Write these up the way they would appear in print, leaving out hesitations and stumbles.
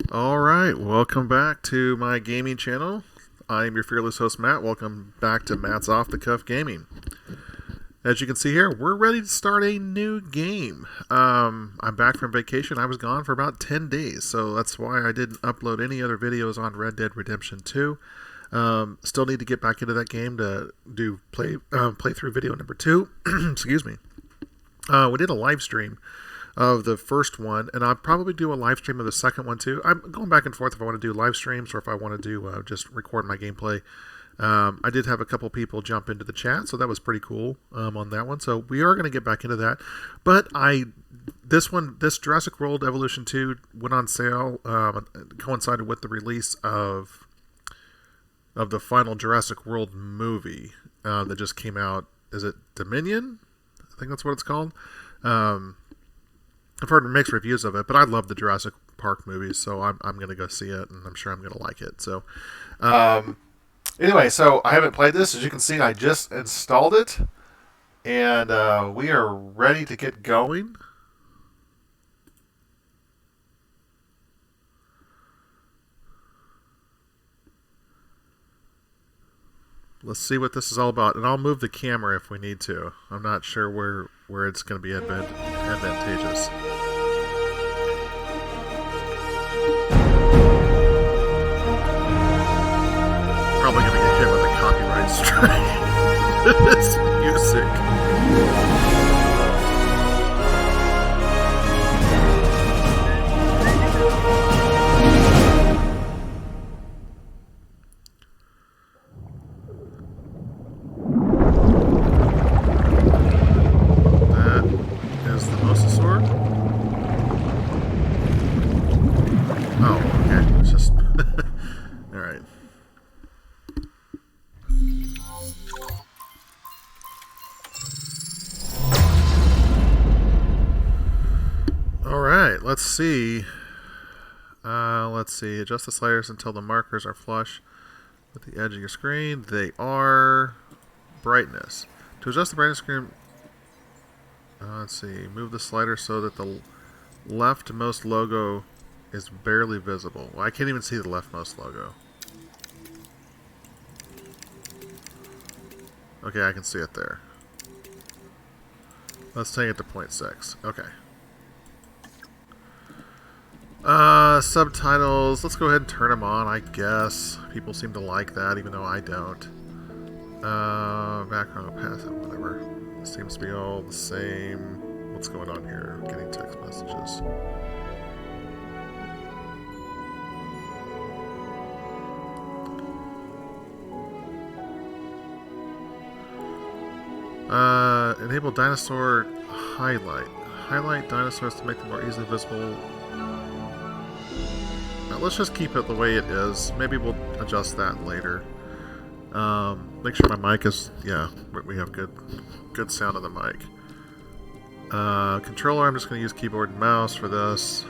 Alright, welcome back to my gaming channel. I'm your fearless host, Matt. Welcome back to Matt's Off the Cuff Gaming. As you can see here, we're ready to start a new game. I'm back from vacation. I was gone for about 10 days, so that's why I didn't upload any other videos on Red Dead Redemption 2. Still need to get back into that game to do playthrough video number 2. Excuse me. We did a live stream of the first one, and I'll probably do a live stream of the second one too. I'm going back and forth if I want to do live streams or if I want to do just record my gameplay. I did have a couple people jump into the chat, so that was pretty cool on that one. So we are going to get back into that. But this Jurassic World Evolution 2 went on sale, coincided with the release of the final Jurassic World movie that just came out. Is it Dominion? I think that's what it's called. I've heard mixed reviews of it, but I love the Jurassic Park movies, so I'm going to go see it, and I'm sure I'm going to like it. So, anyway, so I haven't played this. As you can see, I just installed it, and we are ready to get going. Let's see what this is all about, and I'll move the camera if we need to. I'm not sure where it's going to be advantageous. Probably going to get hit with a copyright strike. This music. Let's see. Adjust the sliders until the markers are flush with the edge of your screen. They are brightness. To adjust the brightness screen, let's see. Move the slider so that the leftmost logo is barely visible. Well, I can't even see the leftmost logo. Okay, I can see it there. Let's take it to 0.6. Okay. Subtitles. Let's go ahead and turn them on, I guess. People seem to like that, even though I don't. Background passive, whatever. Seems to be all the same. What's going on here? Getting text messages. Enable dinosaur highlight. Highlight dinosaurs to make them more easily visible. Let's just keep it the way it is. Maybe we'll adjust that later. Make sure my mic is... Yeah, we have good sound on the mic. Controller, I'm just going to use keyboard and mouse for this.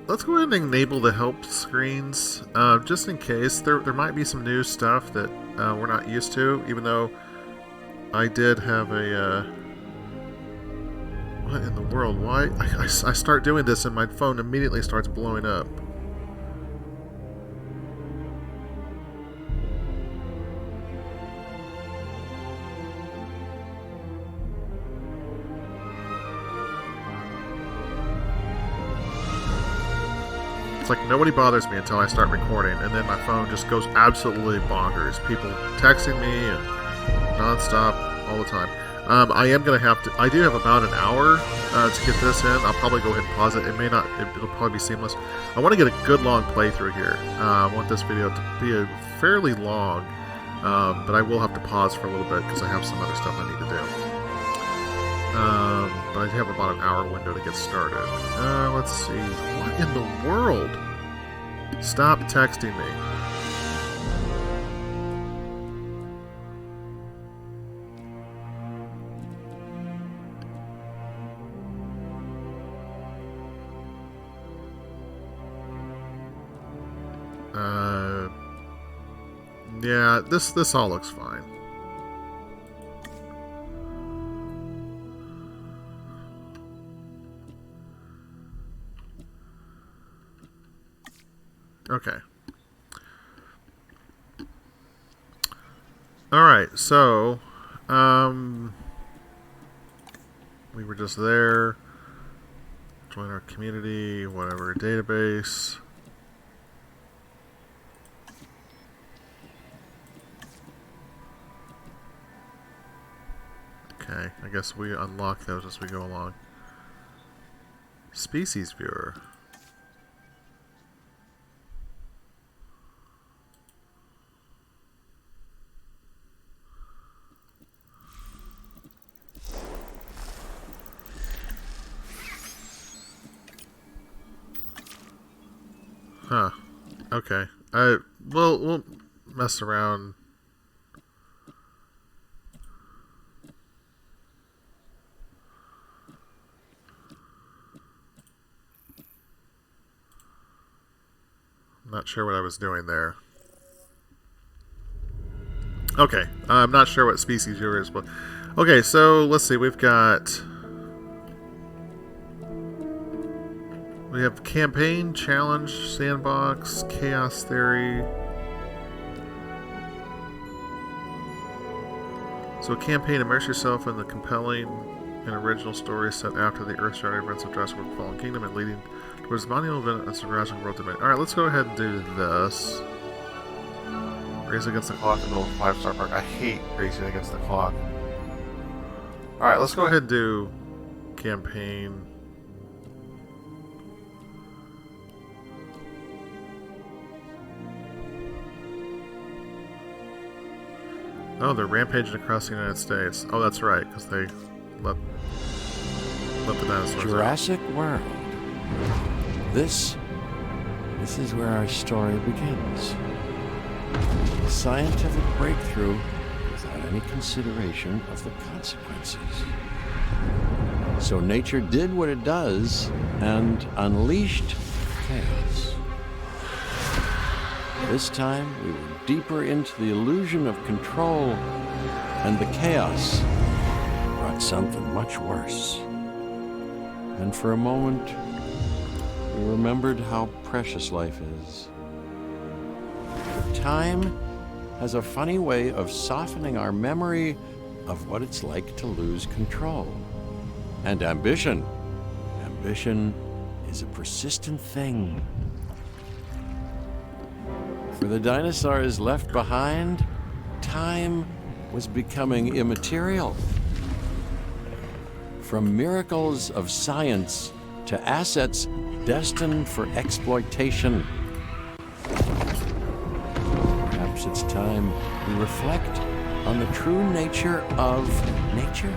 Let's go ahead and enable the help screens, just in case. There might be some new stuff that we're not used to, even though I did have a... What in the world? Why? I start doing this and my phone immediately starts blowing up. It's like nobody bothers me until I start recording, and then my phone just goes absolutely bonkers. People texting me and non-stop all the time. I am going to have to... I do have about an hour to get this in. I'll probably go ahead and pause it. It may not... It'll probably be seamless. I want to get a good long playthrough here. I want this video to be fairly long, but I will have to pause for a little bit because I have some other stuff I need to do. But I have about an hour window to get started. Let's see. What in the world? Stop texting me. Yeah, this all looks fine. Okay. Alright, so we were just there. Join our community, whatever, database. Okay, I guess we unlock those as we go along. Species viewer. Huh. Okay. We'll mess around. I'm not sure what I was doing there. Okay. I'm not sure what species viewer is, but okay, so let's see. We have campaign, challenge, sandbox, chaos theory. So campaign, immerse yourself in the compelling and original story set after the earth-shattering events of Jurassic World Fallen Kingdom and leading towards the monumental event of Jurassic World Evolution. Alright, let's go ahead and do this. Race against the clock in the 5-star park. I hate racing against the clock. Alright, let's go ahead and do campaign. Oh, they're rampaging across the United States. Oh, that's right, because they let the dinosaurs Jurassic World. This is where our story begins. A scientific breakthrough without any consideration of the consequences. So nature did what it does and unleashed chaos. This time, we were deeper into the illusion of control, and the chaos brought something much worse. And for a moment, we remembered how precious life is. Time has a funny way of softening our memory of what it's like to lose control. And ambition. Ambition is a persistent thing. For the dinosaurs left behind, time was becoming immaterial. From miracles of science to assets destined for exploitation. Perhaps it's time we reflect on the true nature of nature.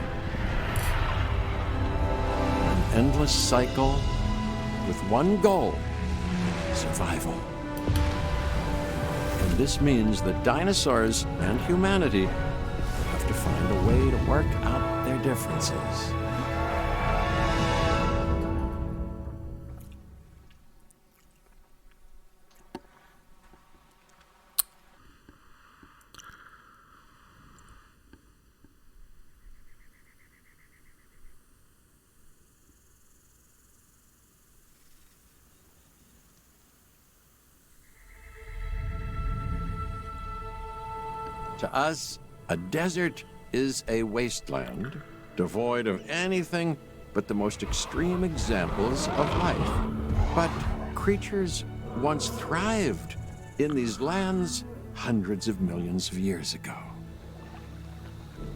An endless cycle with one goal: survival. And this means that dinosaurs and humanity have to find a way to work out their differences. To us, a desert is a wasteland, devoid of anything but the most extreme examples of life. But creatures once thrived in these lands hundreds of millions of years ago.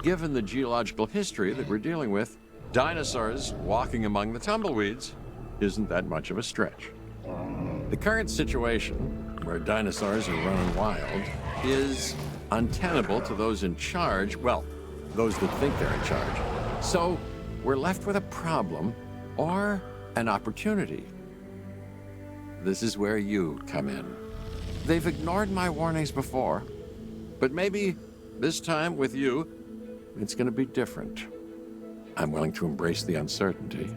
Given the geological history that we're dealing with, dinosaurs walking among the tumbleweeds isn't that much of a stretch. The current situation, where dinosaurs are running wild, is untenable to those in charge, well, those that think they're in charge. So we're left with a problem or an opportunity. This is where you come in. They've ignored my warnings before, but maybe this time with you, it's going to be different. I'm willing to embrace the uncertainty.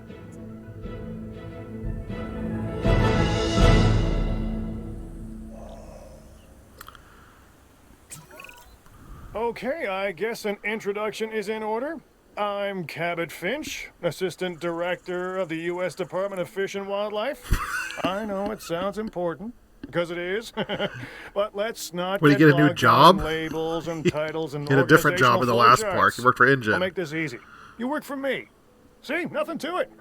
Okay, I guess an introduction is in order. I'm Cabot Finch, Assistant Director of the U.S. Department of Fish and Wildlife. I know it sounds important. Because it is. But let's not When you get a new bogged down job? in labels and titles and Get a different job in the last organizational park. You worked for I'll Engine. make this easy. You work for me. See, nothing to it.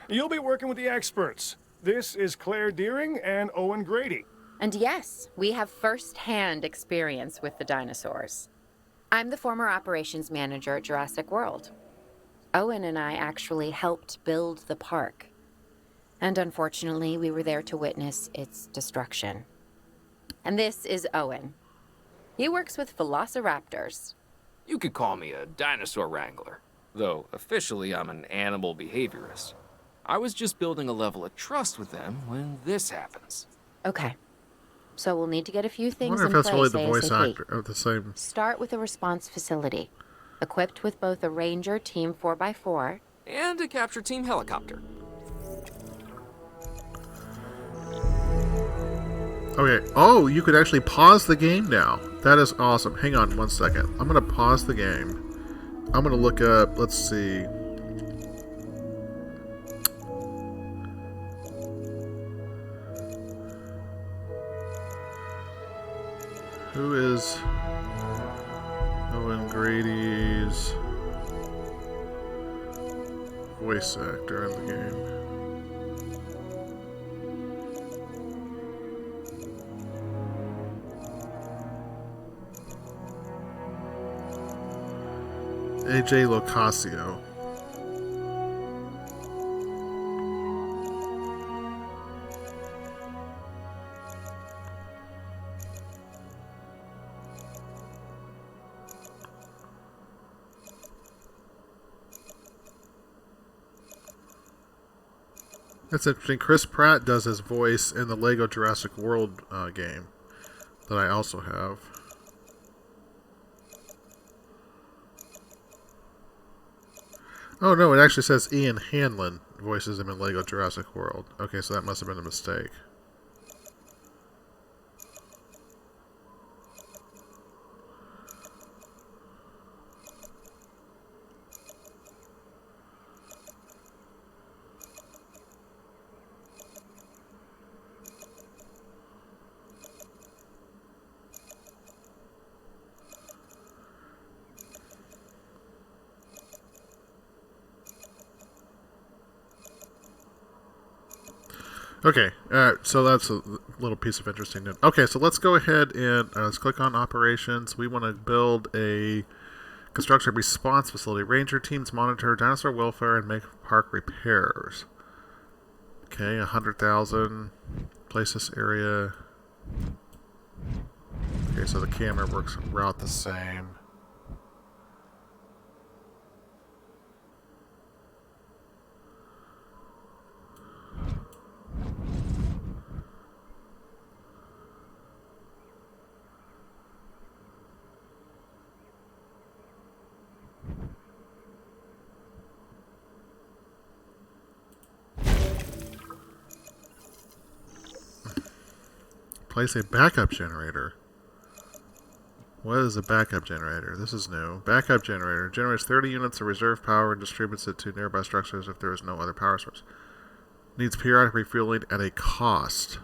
You'll be working with the experts. This is Claire Deering and Owen Grady. And yes, we have first-hand experience with the dinosaurs. I'm the former operations manager at Jurassic World. Owen and I actually helped build the park. And unfortunately, we were there to witness its destruction. And this is Owen. He works with velociraptors. You could call me a dinosaur wrangler, though officially I'm an animal behaviorist. I was just building a level of trust with them when this happens. Okay. So we'll need to get a few I things wonder in if that's really place the voice ASAP. actor of the same. Start with a response facility, equipped with both a Ranger Team 4x4 And a capture team helicopter. Okay. Oh, you could actually pause the game now. That is awesome. Hang on 1 second. I'm going to pause the game. I'm going to look up, let's see. Who is Owen Grady's voice actor in the game? AJ Locasio. That's interesting. Chris Pratt does his voice in the Lego Jurassic World game that I also have. Oh no, it actually says Ian Hanlon voices him in Lego Jurassic World. Okay, so that must have been a mistake. Okay, so that's a little piece of interesting news. Okay, so let's go ahead and let's click on operations. We want to build a construction response facility. Ranger teams monitor dinosaur welfare and make park repairs. Okay, 100,000. Place this area. Okay, so the camera works route the same. Place a backup generator. What is a backup generator? This is new. Backup generator generates 30 units of reserve power and distributes it to nearby structures if there is no other power source. Needs periodic refueling at a cost.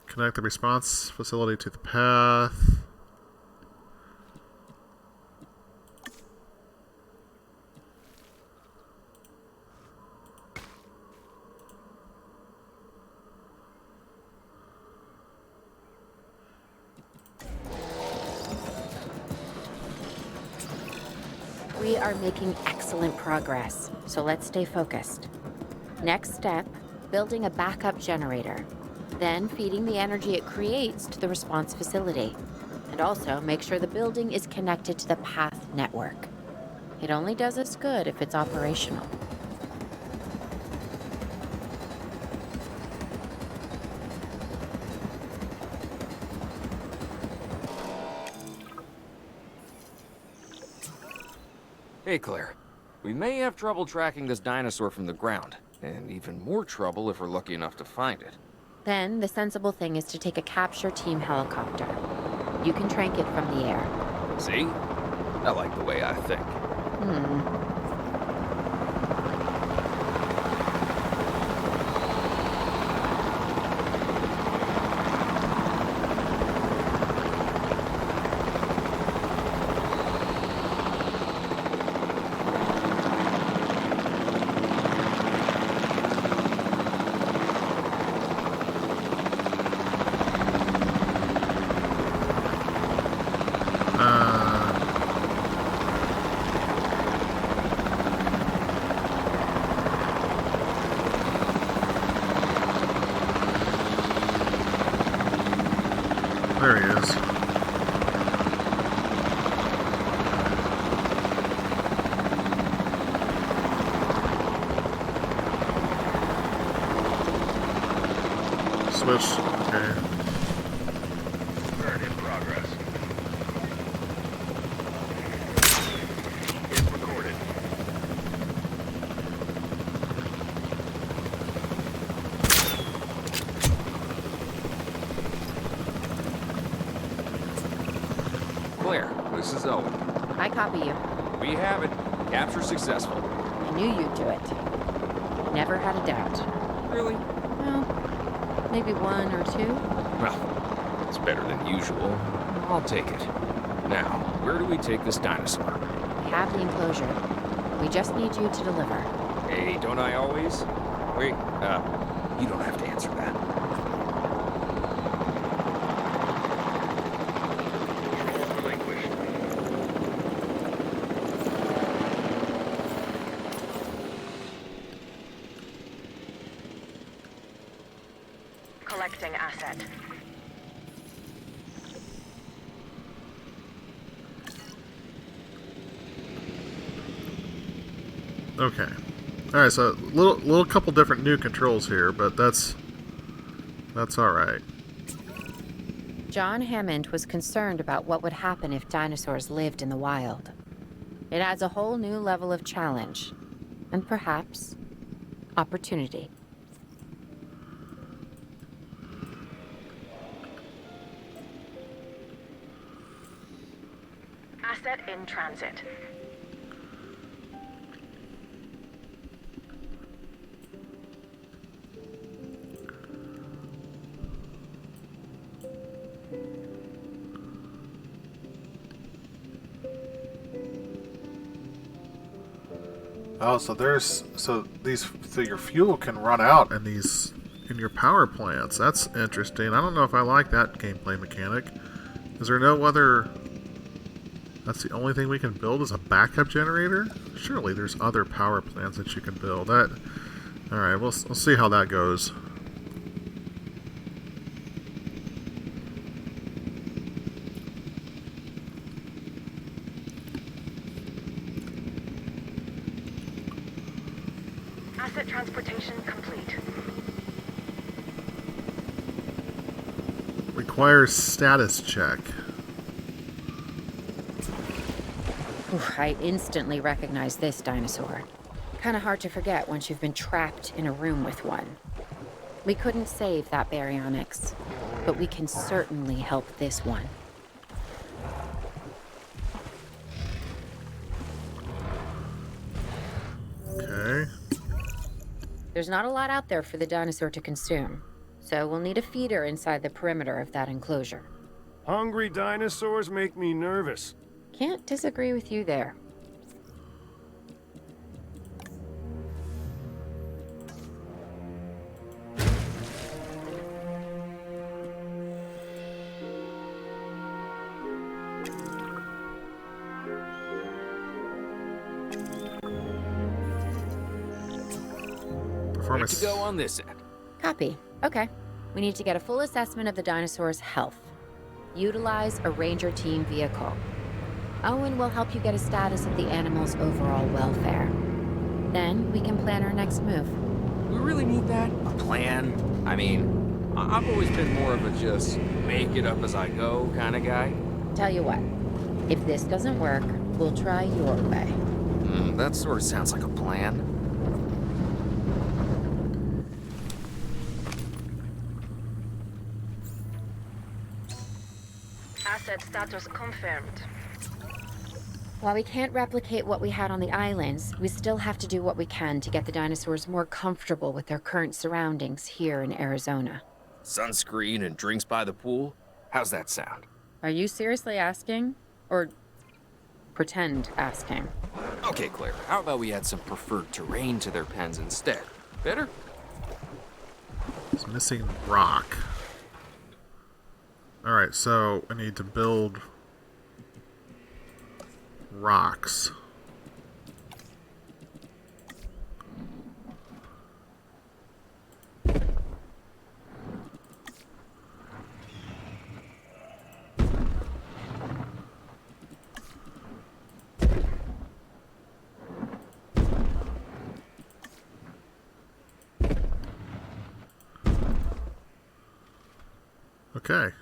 Connect the response facility to the path. We are making excellent progress, so let's stay focused. Next step, building a backup generator. Then feeding the energy it creates to the response facility. And also make sure the building is connected to the path network. It only does us good if it's operational. Hey, Claire. We may have trouble tracking this dinosaur from the ground, and even more trouble if we're lucky enough to find it. Then the sensible thing is to take a capture team helicopter. You can trank it from the air. See? I like the way I think. There he is. Switch. Okay. Burn in progress. Hit recorded. Claire, this is Owen. I copy you. We have it. Capture successful. I knew you'd do it. Never had a doubt. Really? Well, maybe one or two. Well, it's better than usual. I'll take it. Now, where do we take this dinosaur? We have the enclosure. We just need you to deliver. Hey, don't I always? Wait, you don't have to answer that. Relinquished. Collecting asset. Okay. Alright, so little couple different new controls here, but that's alright. John Hammond was concerned about what would happen if dinosaurs lived in the wild. It adds a whole new level of challenge, and perhaps opportunity. Asset in transit. Oh, so your fuel can run out in your power plants. That's interesting. I don't know if I like that gameplay mechanic. Is there no other? That's the only thing we can build as a backup generator? Surely there's other power plants that you can build. All right, we'll see how that goes. Asset transportation complete. Requires status check. I instantly recognize this dinosaur. Kinda hard to forget once you've been trapped in a room with one. We couldn't save that baryonyx, but we can certainly help this one. Okay. There's not a lot out there for the dinosaur to consume, so we'll need a feeder inside the perimeter of that enclosure. Hungry dinosaurs make me nervous. Can't disagree with you there. Ready to go on this end. Copy. Okay. We need to get a full assessment of the dinosaur's health. Utilize a ranger team vehicle. Owen will help you get a status of the animal's overall welfare. Then we can plan our next move. We really need that? A plan? I mean, I've always been more of a just make it up as I go kind of guy. Tell you what, if this doesn't work, we'll try your way. That sort of sounds like a plan. Asset status confirmed. While we can't replicate what we had on the islands, we still have to do what we can to get the dinosaurs more comfortable with their current surroundings here in Arizona. Sunscreen and drinks by the pool? How's that sound? Are you seriously asking? Or pretend asking? Okay, Claire, how about we add some preferred terrain to their pens instead? Better? It's missing rock. Alright, so I need to build rocks. Okay,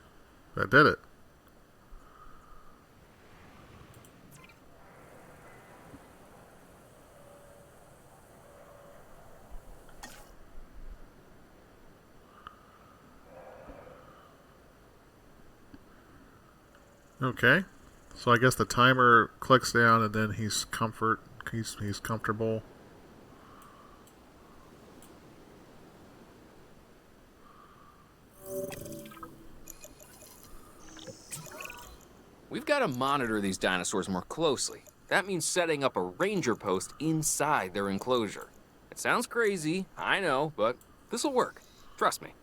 that did it. Okay, so I guess the timer clicks down and then he's comfortable. We've got to monitor these dinosaurs more closely. That means setting up a ranger post inside their enclosure. It sounds crazy, I know, but this'll work. Trust me.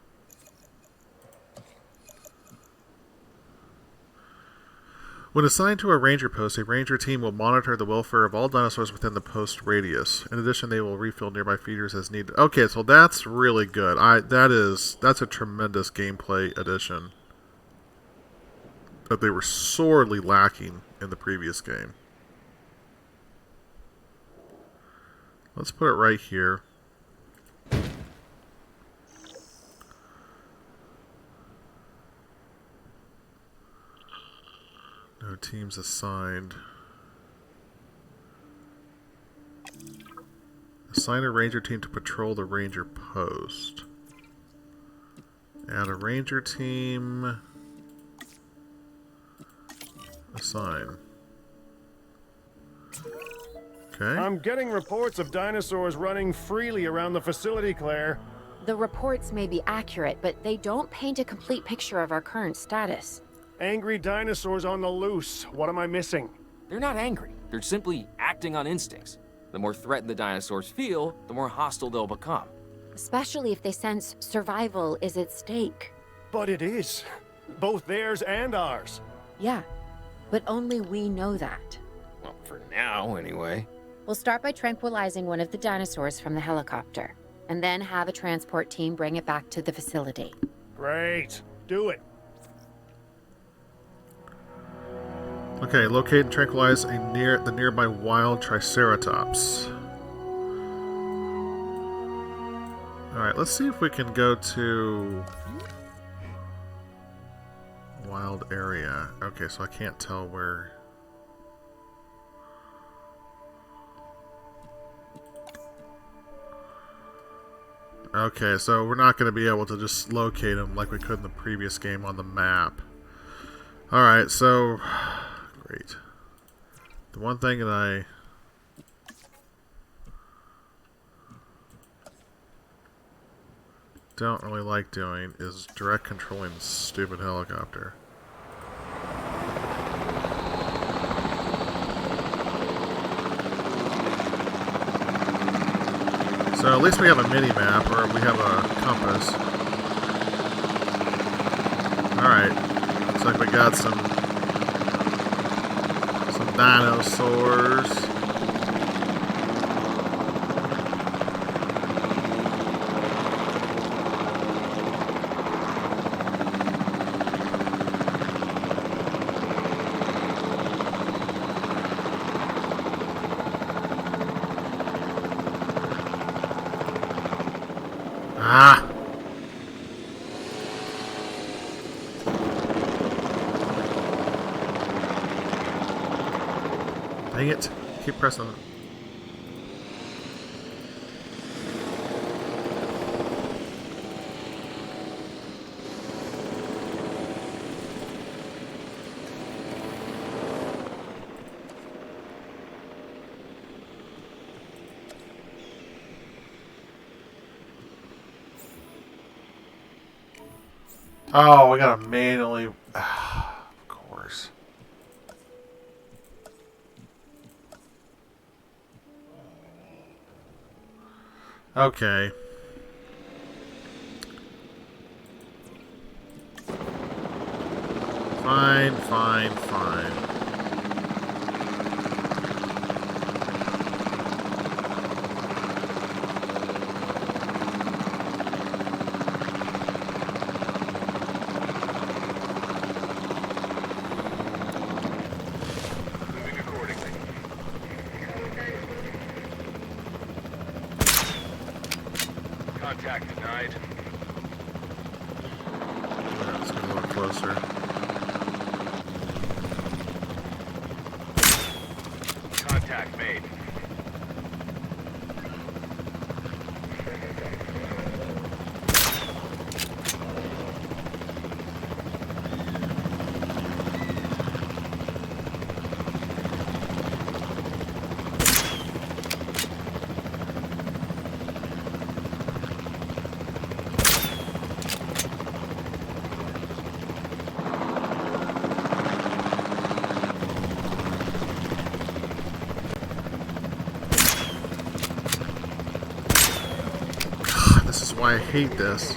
When assigned to a ranger post, a ranger team will monitor the welfare of all dinosaurs within the post radius. In addition, they will refill nearby feeders as needed. Okay, so that's really good. That's a tremendous gameplay addition that they were sorely lacking in the previous game. Let's put it right here. No teams assigned. Assign a ranger team to patrol the ranger post. Add a ranger team. Assign. Okay. I'm getting reports of dinosaurs running freely around the facility, Claire. The reports may be accurate, but they don't paint a complete picture of our current status. Angry dinosaurs on the loose. What am I missing? They're not angry. They're simply acting on instincts. The more threatened the dinosaurs feel, the more hostile they'll become. Especially if they sense survival is at stake. But it is. Both theirs and ours. Yeah, but only we know that. Well, for now, anyway. We'll start by tranquilizing one of the dinosaurs from the helicopter, and then have a transport team bring it back to the facility. Great. Do it. Okay, locate and tranquilize the nearby wild Triceratops. Alright, let's see if we can go to wild area. Okay, so I can't tell where. Okay, so we're not going to be able to just locate them like we could in the previous game on the map. Alright, so great. The one thing that I don't really like doing is direct controlling the stupid helicopter. So at least we have a mini-map, or we have a compass. Alright, looks like we got some dinosaurs. Ah! Dang it. Keep pressing it. Oh, we gotta manually... of course. Okay. Fine, fine, fine. Moving accordingly. Contact denied. Let's get a little closer. Contact made. This is why I hate this.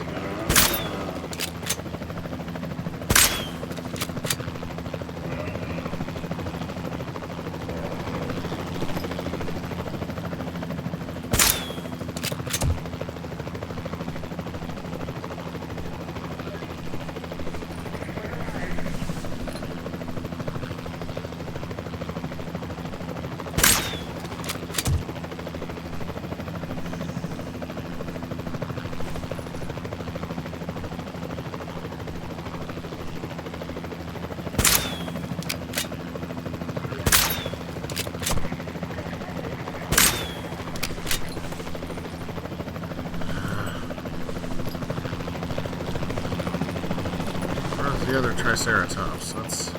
Where's the other Triceratops? That's...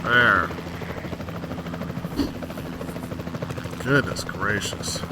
There. Goodness gracious.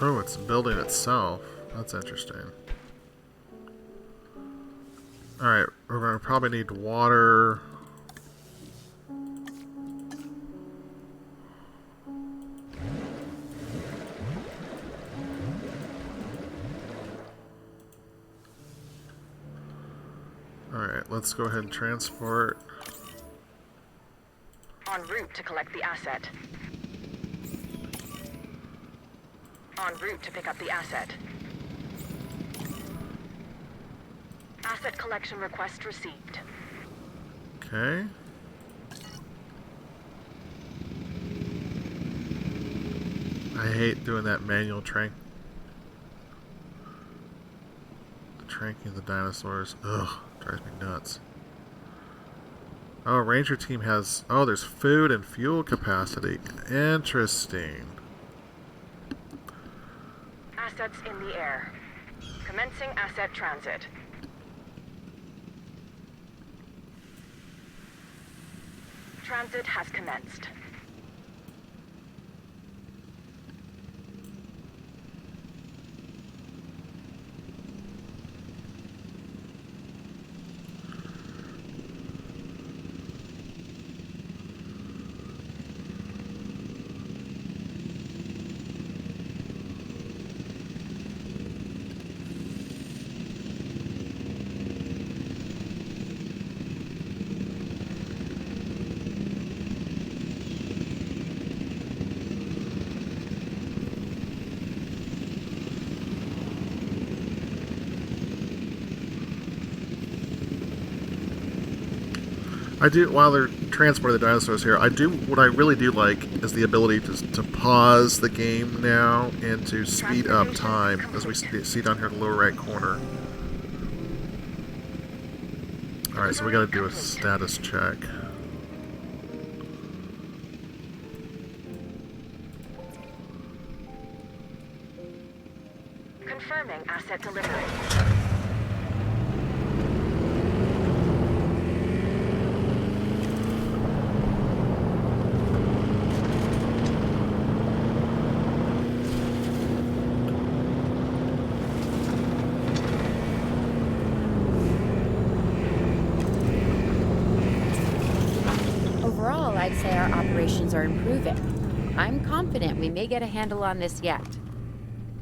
Oh, it's building itself. That's interesting. Alright, we're going to probably need water. Alright, let's go ahead and transport. En route to collect the asset. En route to pick up the asset. Asset collection request received. Okay. I hate doing that manual tranking of the dinosaurs. Ugh, drives me nuts. Oh, Ranger team has... Oh, there's food and fuel capacity. Interesting. Assets in the air. Commencing asset transit. Transit has commenced. I do, while they're transporting the dinosaurs here, what I really do like is the ability to pause the game now and to speed up time, as we see down here in the lower right corner. Alright, so we gotta do a status check. Confirming asset delivery. Overall, I'd say our operations are improving. I'm confident we may get a handle on this yet.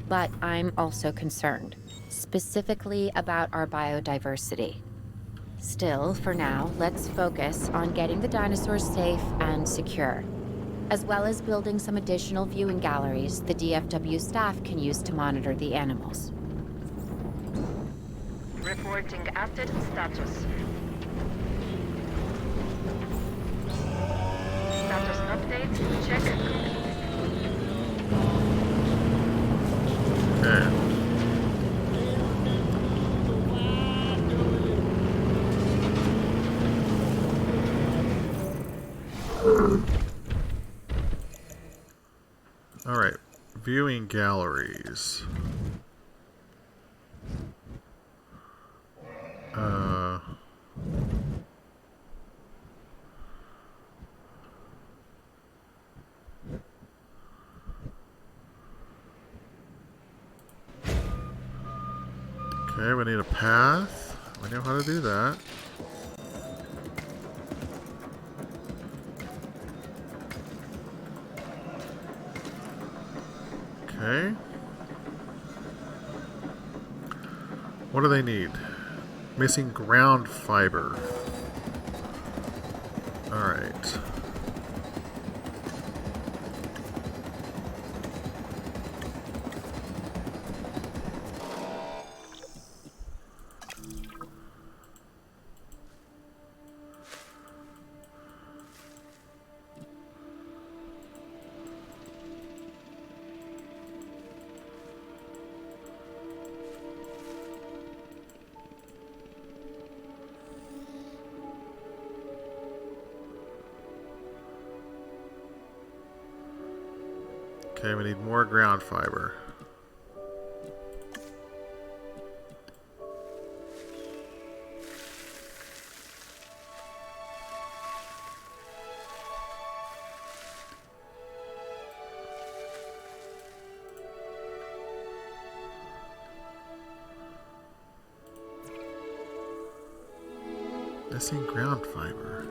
But I'm also concerned, specifically about our biodiversity. Still, for now, let's focus on getting the dinosaurs safe and secure, as well as building some additional viewing galleries the DFW staff can use to monitor the animals. Reporting asset status. Status update. Check complete. Okay. Alright, viewing galleries. Okay, we need a path. We know how to do that. Okay. What do they need? Missing ground fiber. Alright. Okay, we need more ground fiber. Missing ground fiber.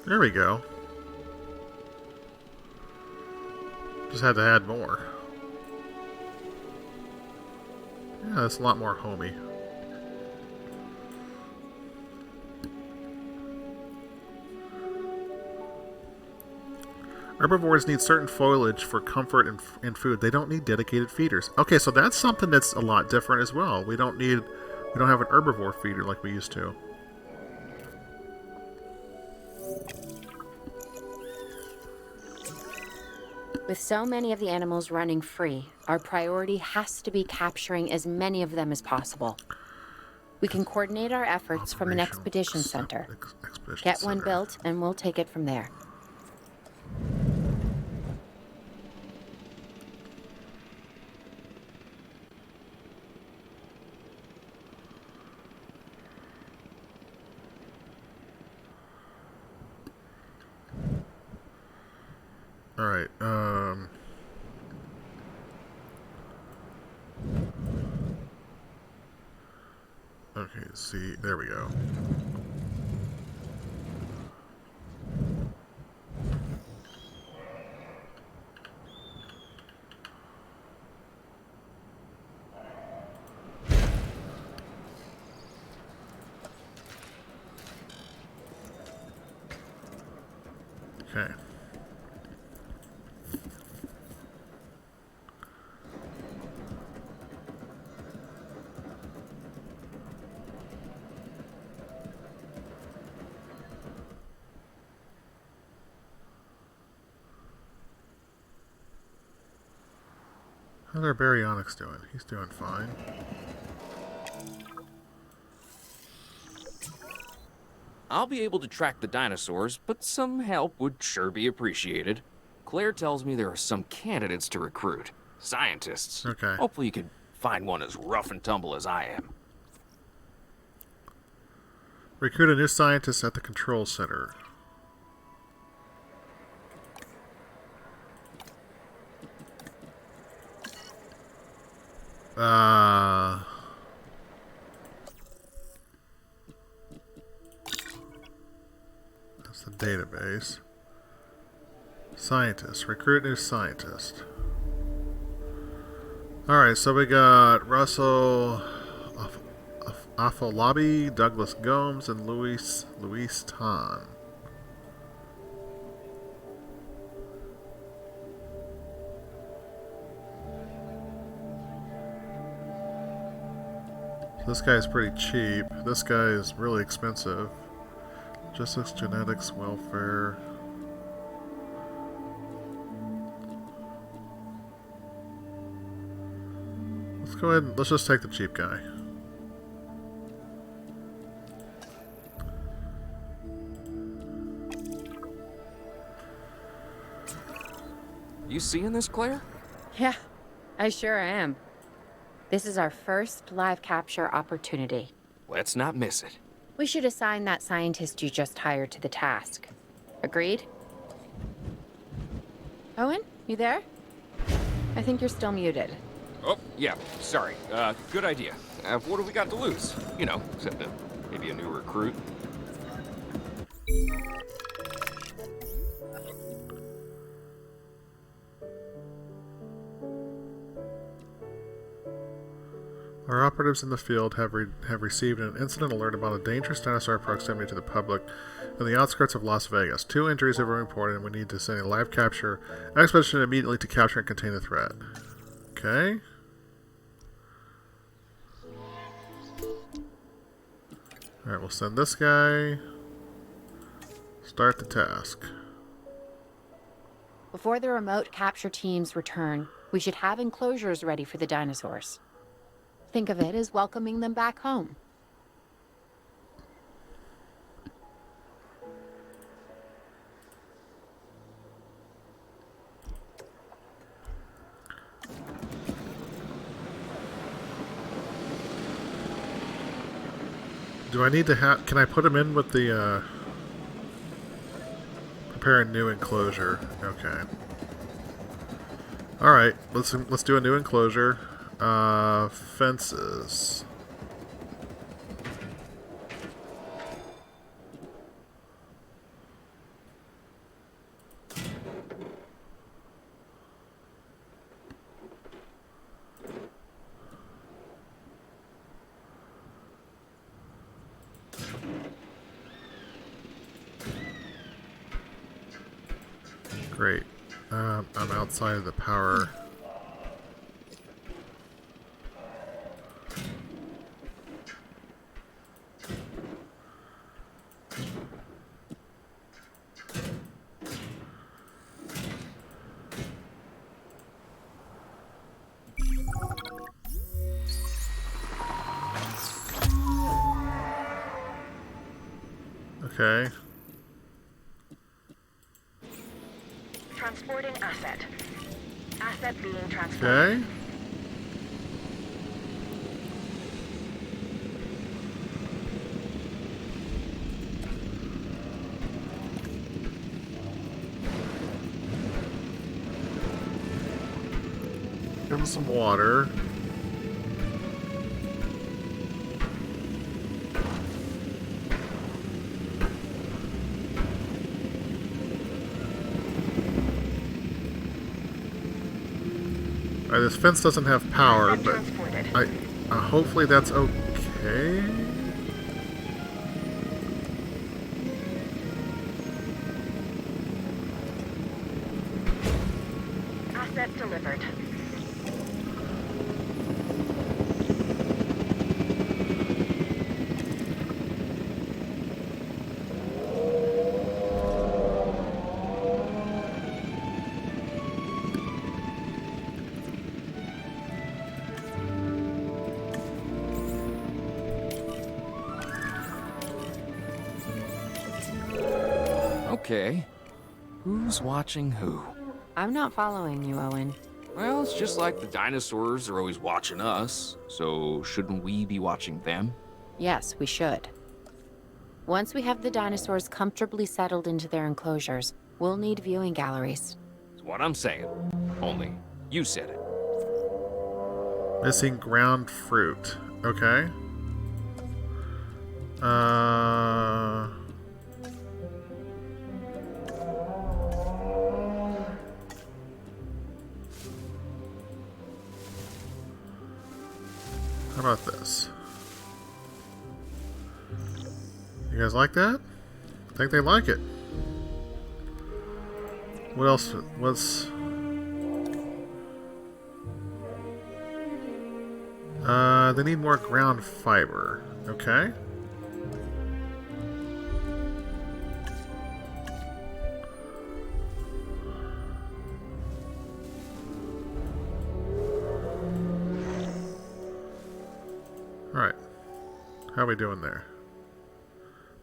There we go. Just had to add more. Yeah, it's a lot more homey. Herbivores need certain foliage for comfort and food. They don't need dedicated feeders. Okay, so that's something that's a lot different as well. We don't have an herbivore feeder like we used to. With so many of the animals running free, our priority has to be capturing as many of them as possible. We can coordinate our efforts from an expedition center. Get one built, and we'll take it from there. All right. Okay, see, there we go. Okay. How's our baryonyx doing? He's doing fine. I'll be able to track the dinosaurs, but some help would sure be appreciated. Claire tells me there are some candidates to recruit. Scientists. Okay. Hopefully you can find one as rough and tumble as I am. Recruit a new scientist at the control center. That's the database. Scientist. Recruit new scientist. Alright, so we got Russell Afolabi, Douglas Gomes, and Luis Tan. This guy's pretty cheap. This guy is really expensive. Logistics, genetics, welfare. Let's go ahead and let's just take the cheap guy. You seeing this, Claire? Yeah, I sure am. This is our first live capture opportunity. Let's not miss it. We should assign that scientist you just hired to the task. Agreed? Owen, you there? I think you're still muted. Oh, yeah, sorry. Good idea. What have we got to lose? You know, except maybe a new recruit. Our operatives in the field have received an incident alert about a dangerous dinosaur proximity to the public in the outskirts of Las Vegas. 2 injuries have been reported, and we need to send a live capture expedition immediately to capture and contain the threat. Okay. Alright, we'll send this guy. Start the task. Before the remote capture teams return, we should have enclosures ready for the dinosaurs. Think of it as welcoming them back home. Do I need to have... Can I put him in with the, prepare a new enclosure. Okay. Alright, let's do a new enclosure. Fences. Great. I'm outside of the power. Okay. Transporting asset. Asset being transported. Okay. Give him some water. Alright, this fence doesn't have power, Asset but transported. hopefully that's okay. Asset delivered. Okay. Who's watching who? I'm not following you, Owen. Well, it's just like the dinosaurs are always watching us, so shouldn't we be watching them? Yes, we should. Once we have the dinosaurs comfortably settled into their enclosures, we'll need viewing galleries. That's what I'm saying. Only, you said it. Missing ground fruit. Okay. How about this? You guys like that? I think they like it. What else? They need more ground fiber. Okay. Alright. How are we doing there?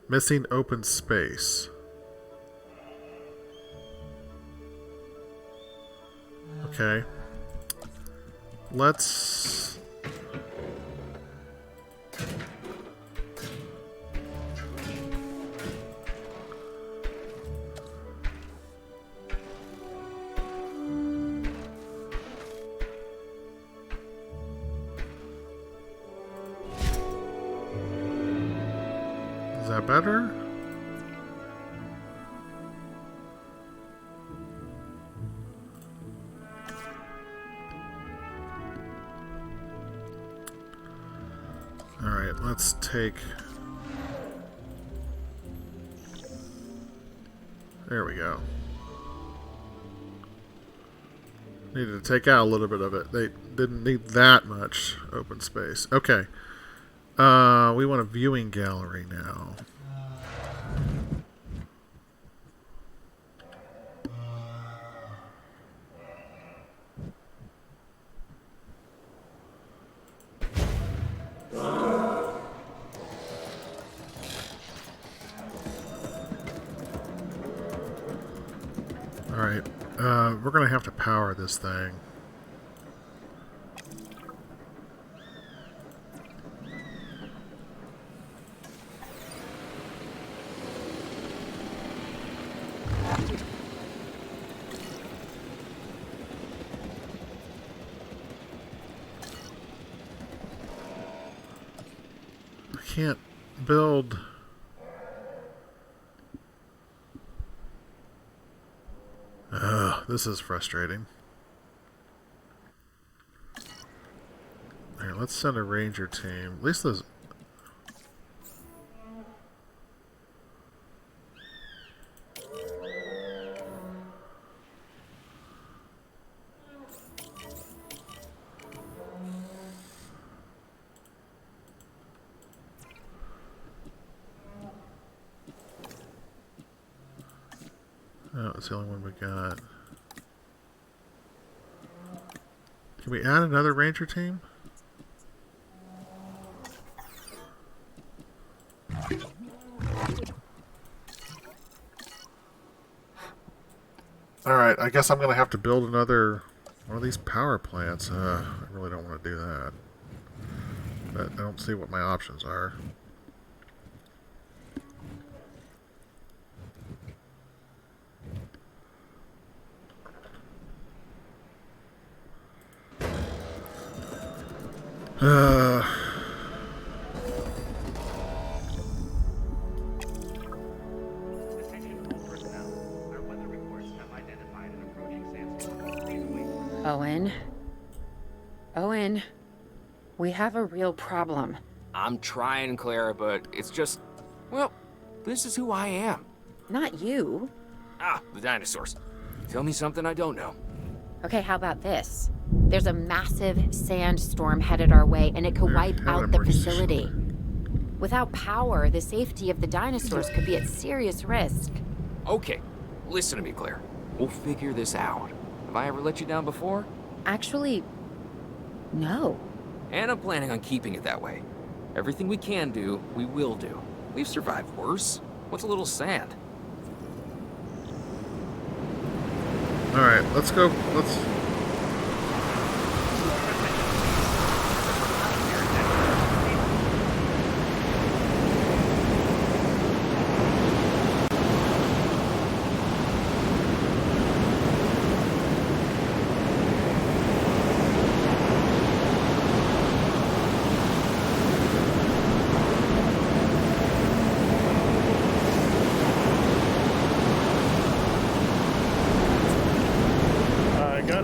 Missing open space. Okay. Let's... Is that better? Alright, let's take... There we go. Needed to take out a little bit of it. They didn't need that much open space. Okay. We want a viewing gallery now. Alright, we're gonna have to power this thing. I can't build... This is frustrating. Alright, let's send a ranger team. At least those... Oh, it's the only one we got. Can we add another ranger team? Alright, I guess I'm going to have to build another one of these power plants. I really don't want to do that. But I don't see what my options are. Owen. Owen. We have a real problem. I'm trying, Clara, but it's just, well, this is who I am. Not you. Ah, the dinosaurs. Tell me something I don't know. Okay, how about this? There's a massive sandstorm headed our way, and it could wipe out the facility. Without power, the safety of the dinosaurs could be at serious risk. Okay, listen to me, Claire. We'll figure this out. Have I ever let you down before? Actually, no. And I'm planning on keeping it that way. Everything we can do, we will do. We've survived worse. What's a little sand? Alright, let's go. Let's...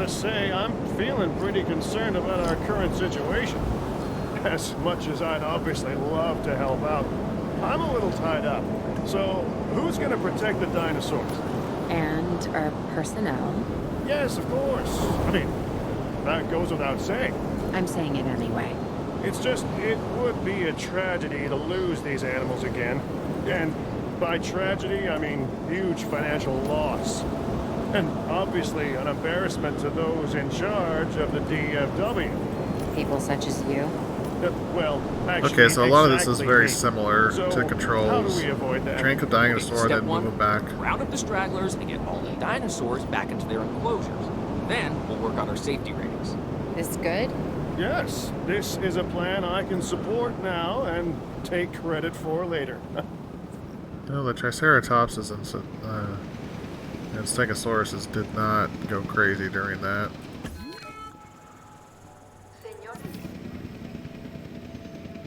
Say, I'm feeling pretty concerned about our current situation. As much as I'd obviously love to help out, I'm a little tied up. So, who's gonna protect the dinosaurs? And our personnel. Yes, of course. I mean, that goes without saying. I'm saying it anyway. It's just, it would be a tragedy to lose these animals again. And by tragedy, I mean huge financial loss. And obviously an embarrassment to those in charge of the DFW. People such as you. Well, actually, okay, so a lot of this is exactly very me. similar So, to controls. how do we avoid that? Train the dinosaur, Step then one, move them back. round up the stragglers and get all the dinosaurs back into their enclosures. Then we'll work on our safety ratings. This good? Yes, this is a plan I can support now and take credit for later. No, the Triceratops is and Stegosauruses did not go crazy during that.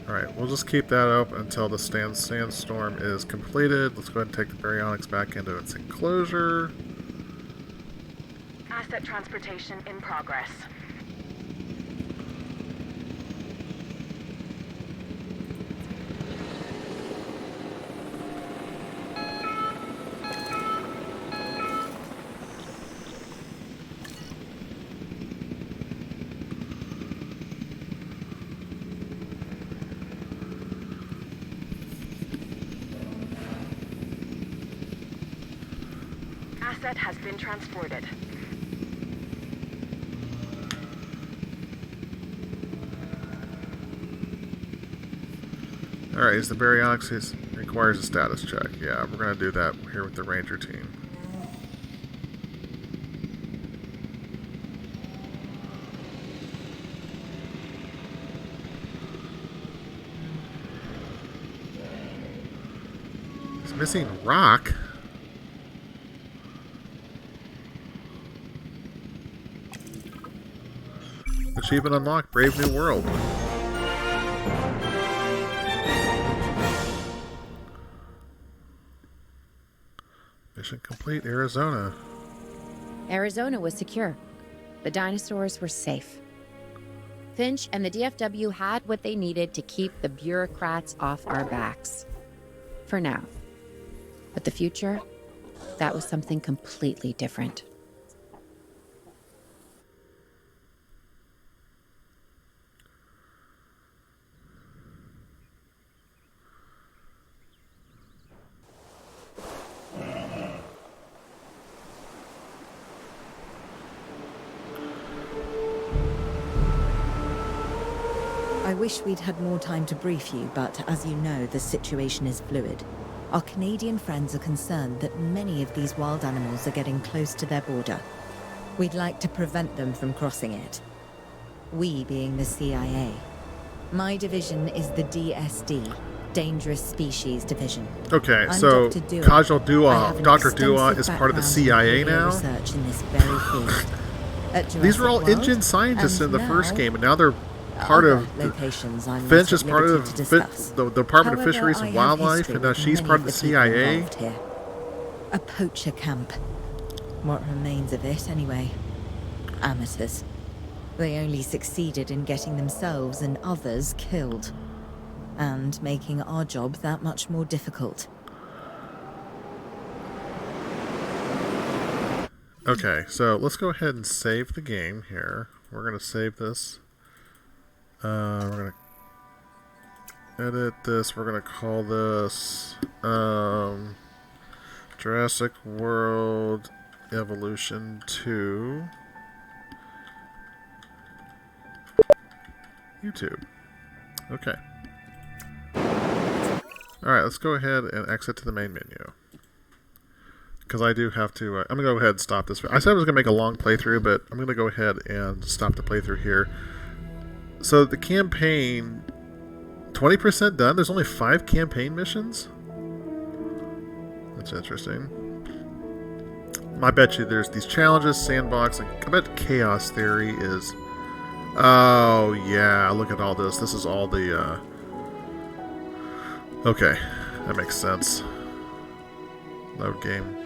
Alright, we'll just keep that up until the sandstorm is completed. Let's go ahead and take the baryonyx back into its enclosure. Asset transportation in progress. Asset has been transported. Alright, is the baryonyx requires a status check. Yeah, we're going to do that here with the ranger team. It's missing rock. Achievement unlocked, Brave New World. Mission complete, Arizona. Arizona was secure. The dinosaurs were safe. Finch and the DFW had what they needed to keep the bureaucrats off our backs. For now. But the future, that was something completely different. wish we'd had more time to brief you, but as you know, the situation is fluid. Our Canadian friends are concerned that many of these wild animals are getting close to their border. We'd like to prevent them from crossing it. We being the CIA. My division is the DSD, Dangerous Species Division. Okay, I'm so Dr. Dua. Kajal I Dua, have an Dr. Dua extensive is part of the background in CIA paleo now? research in this very field. At These were all Jurassic World, engine scientists and in the first now game, and now they're part other of... locations I'm Finch not is at part liberty of to discuss. the Department of However, Fisheries I and have Wildlife, history and now with she's many part of the people CIA. involved here. A poacher camp. What remains of it, anyway. Amateurs. They only succeeded in getting themselves and others killed. And making our job that much more difficult. Okay, so let's go ahead and save the game here. We're going to save this. We're going to edit this. We're going to call this Jurassic World Evolution 2 YouTube. Okay. Alright, let's go ahead and exit to the main menu. Because I do have to... I'm going to go ahead and stop this. I said I was going to make a long playthrough, but I'm going to go ahead and stop the playthrough here. So the campaign... 20% done? There's only 5 campaign missions? That's interesting. I bet you there's these challenges, sandbox, and I bet Chaos Theory is... Oh, yeah, look at all this. This is all the... Okay, that makes sense. Load game.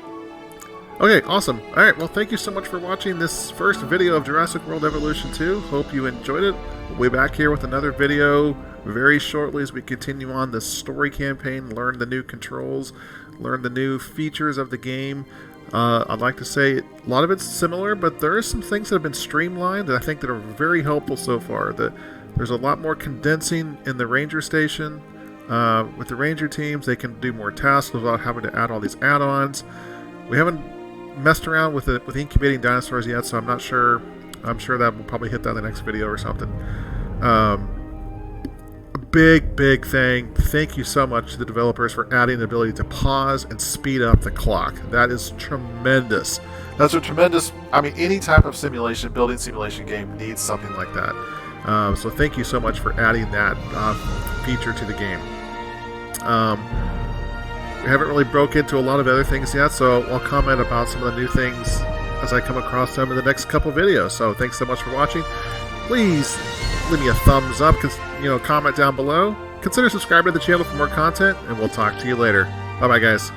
Okay, awesome. Alright, well, thank you so much for watching this first video of Jurassic World Evolution 2. Hope you enjoyed it. We'll be back here with another video very shortly as we continue on this story campaign, learn the new controls, learn the new features of the game. I'd like to say a lot of it's similar, but there are some things that have been streamlined that I think that are very helpful so far. There's a lot more condensing in the ranger station. With the ranger teams, they can do more tasks without having to add all these add-ons. We haven't messed around with incubating dinosaurs yet, so I'm not sure. I'm sure that we'll probably hit that in the next video or something. A big thing. Thank you so much to the developers for adding the ability to pause and speed up the clock. That is tremendous. That's a tremendous... I mean, any type of building simulation game needs something like that. So thank you so much for adding that feature to the game. We haven't really broke into a lot of other things yet, so I'll comment about some of the new things as I come across them in the next couple videos. So thanks so much for watching. Please leave me a thumbs up, comment down below. Consider subscribing to the channel for more content, and we'll talk to you later. Bye-bye, guys.